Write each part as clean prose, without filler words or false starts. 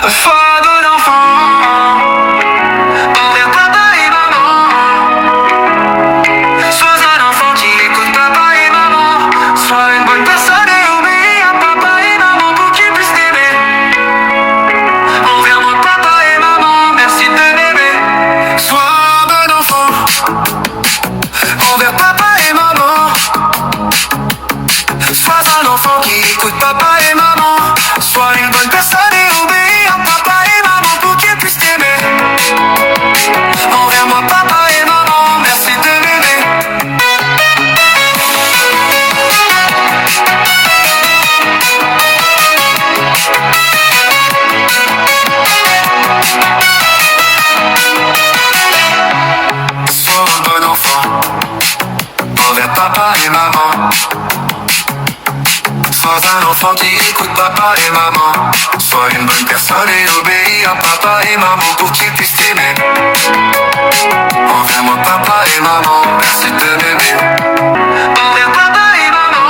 Sois bon enfant envers papa et maman. Sois un enfant qui écoute papa et maman. Sois une bonne personne et obéis à papa et maman pour qu'ils puissent t'aimer. Envers mon papa et maman, merci de m'aimer. Sois bon enfant envers papa et maman. Sois un enfant qui écoute papa et maman. Sois une bonne personne et obéis à papa et maman pour qu'ils puissent t'aimer. Envers moi papa et maman, merci de m'aimer. Sois un bon enfant envers papa et maman. Sois un enfant qui écoute papa et maman. Sois une bonne personne et obéis à papa et maman pour qu'ils puissent t'aimer. Envers moi papa et maman, merci de m'aimer. Envers papa et maman.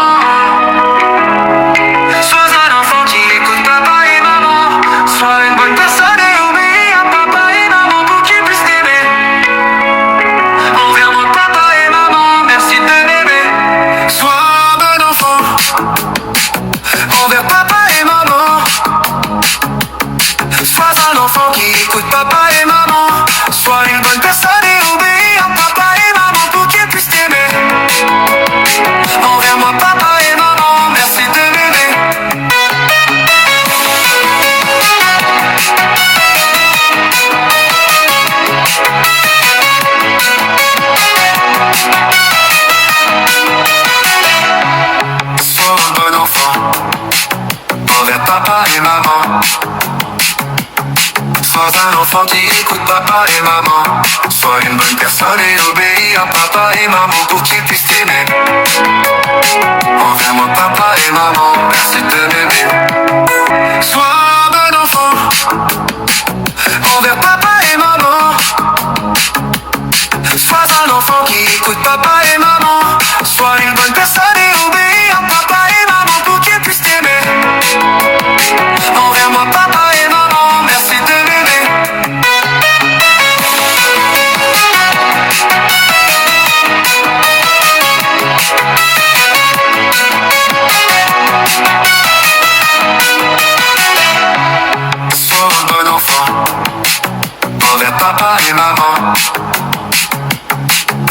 Sois un enfant qui écoute papa et maman. Sois une bonne personne et obéis à papa et maman pour qu'ils puissent t'aimer. Envers moi papa et maman, merci de m'aimer. Sois bon enfant envers papa et maman. Sois un enfant qui écoute papa et maman. Sois une bonne personne et obéis à papa et maman pour qu'ils puissent t'aimer. Envers moi papa et maman, merci de m'aimer. Sois un bon enfant envers papa et maman. Sois un enfant qui écoute papa et maman. Sois une bonne personne et obéis à papa et maman pour qu'ils puissent t'aimer. Envers moi papa et maman, merci de m'aimer. Sois bon enfant envers papa et maman. Sois un enfant qui écoute papa et maman. Sois une bonne personne et obéis à papa et maman pour qu'ils puissent t'aimer. Envers moi papa et maman, merci de m'aimer. Sois un bon enfant envers papa et maman.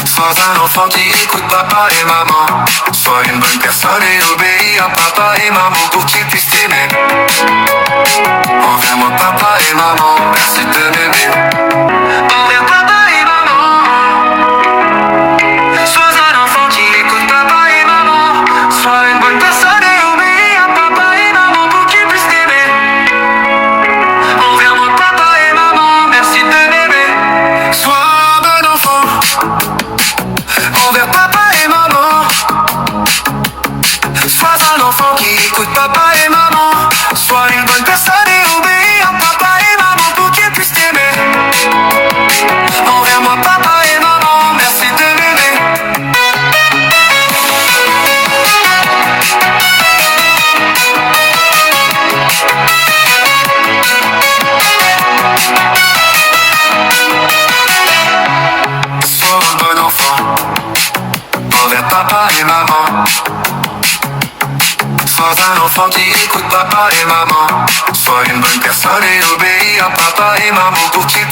Sois un enfant qui écoute papa et maman. Sois une bonne personne et obéis à papa et maman pour qu'ils puissent t'aimer. Envers moi papa et maman, merci de m'aimer. Envers papa et maman. Sois un enfant qui écoute papa et maman. Sois une bonne personne et obéis à papa et maman pour qu'ils puissent t'aimer. Envers moi papa et maman, merci de m'aimer. Sois bon enfant envers papa et maman. Sois un enfant qui écoute papa et maman. Sois une bonne personne et obéis à papa et maman pour qu'ils puissent t'aimer. Envers moi papa et maman, merci de m'aimer. Sois un bon enfant envers papa et maman. Sois un enfant qui écoute papa et maman. Sois une bonne personne et obéis à papa et maman pour qu'ils